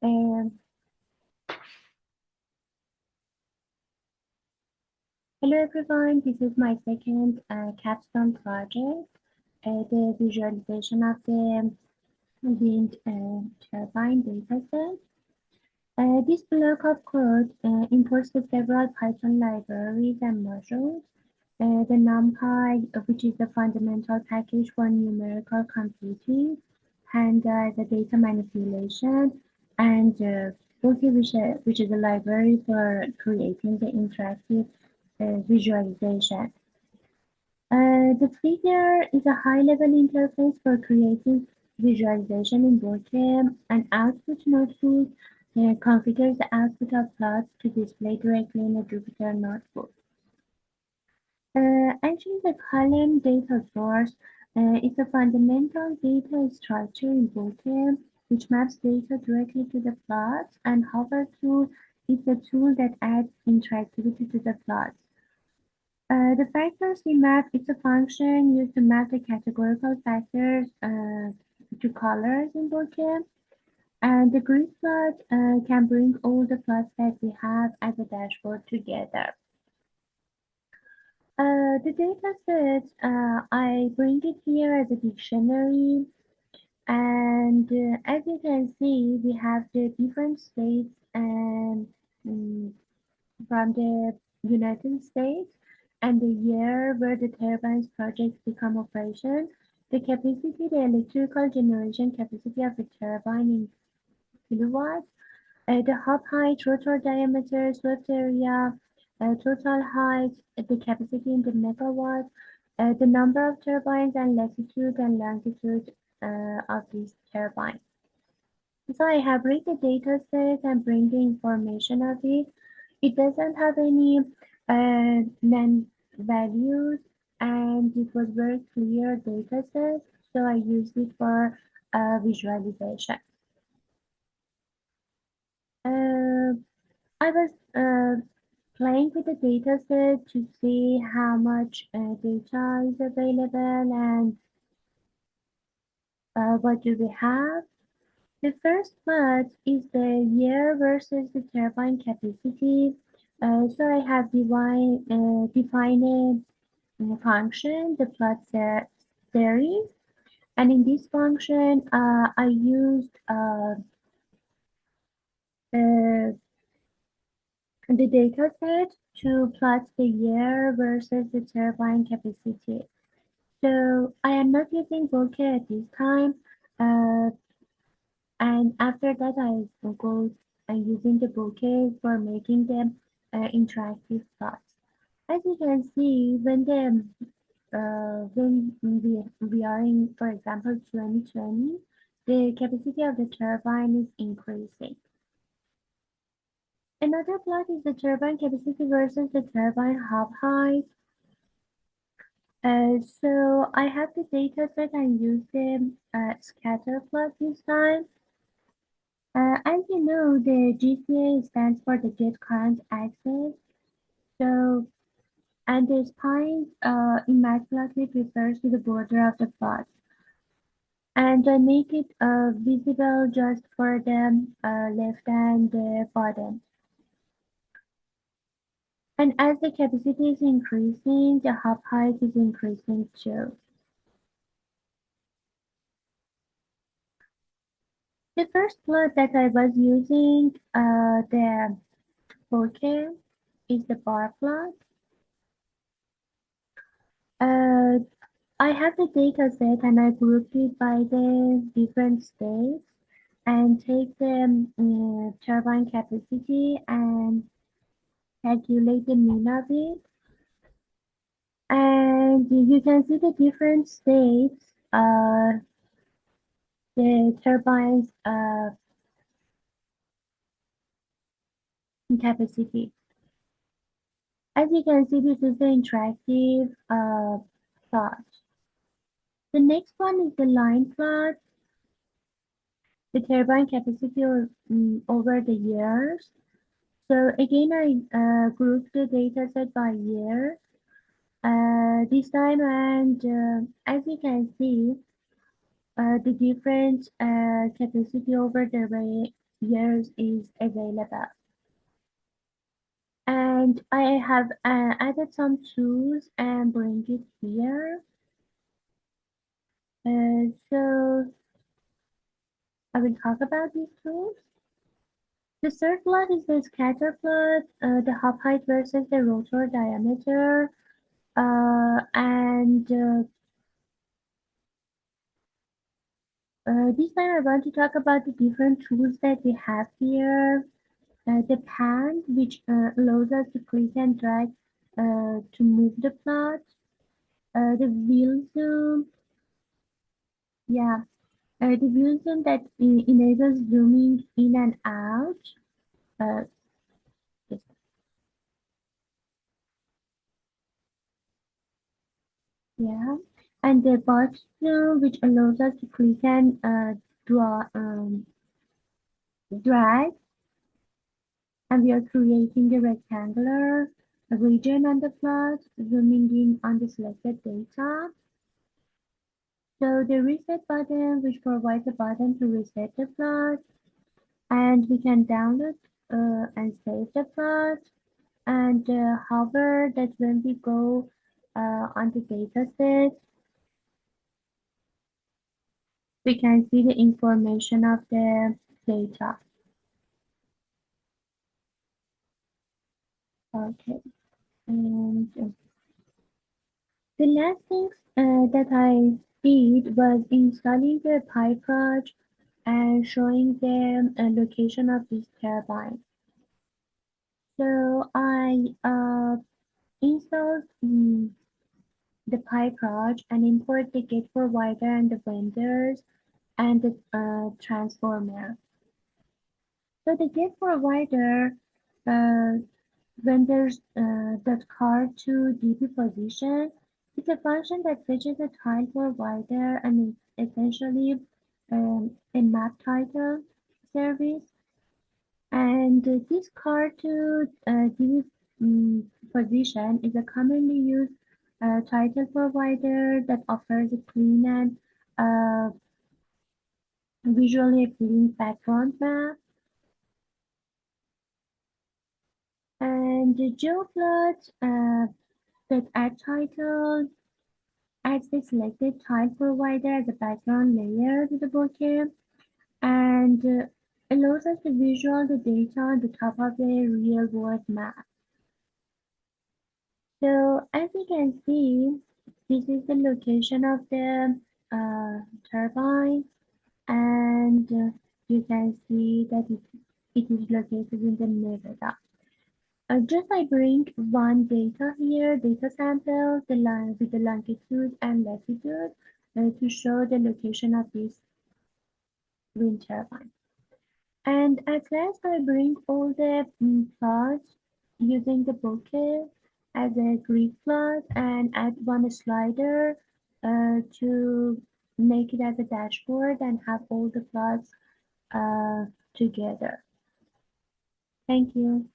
Um, Hello everyone, this is my second Capstone project, the visualization of the wind turbine dataset. This block of code imports the several Python libraries and modules. The NumPy, which is the fundamental package for numerical computing, Panda, the data manipulation, and Bokeh, which is a library for creating the interactive visualization. The figure is a high-level interface for creating visualization in Bokeh. An output notebook configures the output of plots to display directly in a Jupyter notebook. Actually, the column data source is a fundamental data structure in Bokeh, which maps data directly to the plots, and hover tool is a tool that adds interactivity to the plots. The factors we map is a function used to map the categorical factors to colors in Bokeh. And the grid plot can bring all the plots that we have as a dashboard together. The data set, I bring it here as a dictionary. And as you can see, we have the different states and from the United States and the year where the turbines projects become operation, the capacity, the electrical generation capacity of the turbine in kilowatts, the hub height, rotor diameter, swept area, total height, the capacity in the megawatt, the number of turbines and latitude and longitude of these turbines. So I have read the data set and bring the information of it. It doesn't have any non values and it was very clear data set. So I used it for visualization. I was playing with the data set to see how much data is available and what do we have. The first plot is the year versus the turbine capacity. So I have defined a function, the plot series. And in this function, I used the data set to plot the year versus the turbine capacity. So I am not using Bokeh at this time. And after that, I go using the Bokeh for making them interactive plots. As you can see, when we are in, for example, 2020, the capacity of the turbine is increasing. Another plot is the turbine capacity versus the turbine hub height. So I have the data set and use the scatter plot this time. As you know, the GCA stands for the Get Current Access. So, and the spines in Matplotlib refers to the border of the plot. And I make it visible just for the left and the bottom. And as the capacity is increasing, the hub height is increasing too. The first plot that I was using, the Bokeh, is the bar plot. I have the data set and I grouped it by the different states and take the turbine capacity and calculate the mean of it. And you can see the different states, the turbines capacity. As you can see, this is the interactive plot. The next one is the line plot, the turbine capacity over the years. So again, I grouped the data set by year this time, and as you can see, the different capacity over the years is available. And I have added some tools and bring it here. So I will talk about these tools. The surf plot is the scatter plot, the hop height versus the rotor diameter, and this time I want to talk about the different tools that we have here. The pan, which allows us to click and drag to move the plot. The wheel zoom, yeah, the wheel zoom that enables zooming in and out. Uh, yes, yeah, and the box zoom, which allows us to click and draw, drag, and we are creating a rectangular region on the plot, zooming in on the selected data. So the reset button, which provides a button to reset the plot, and we can download and save the plot, and hover that when we go on the dataset, we can see the information of the data. Okay, and the last things that I did was installing the PyTorch and showing them a location of this turbine. So I installed the PyTorch and import the gate provider and the vendors and the transformer. So the gate provider uh, vendors dot card to DB position. It's a function that fetches a tile provider and it's essentially a map title service. And this card to DB position is a commonly used title provider that offers a clean and visually appealing background map. And the geoplot that add title adds the selected tile provider as a background layer to the bokeh and allows us to visual the data on the top of the real world map. So as you can see, this is the location of the turbine, and you can see that it is located in the Nevada. Just I bring one data here, data sample, the line with the longitude and latitude to show the location of this wind turbine. And at last I bring all the plots using the bokeh as a grid plot and add one slider to make it as a dashboard and have all the plots together. Thank you.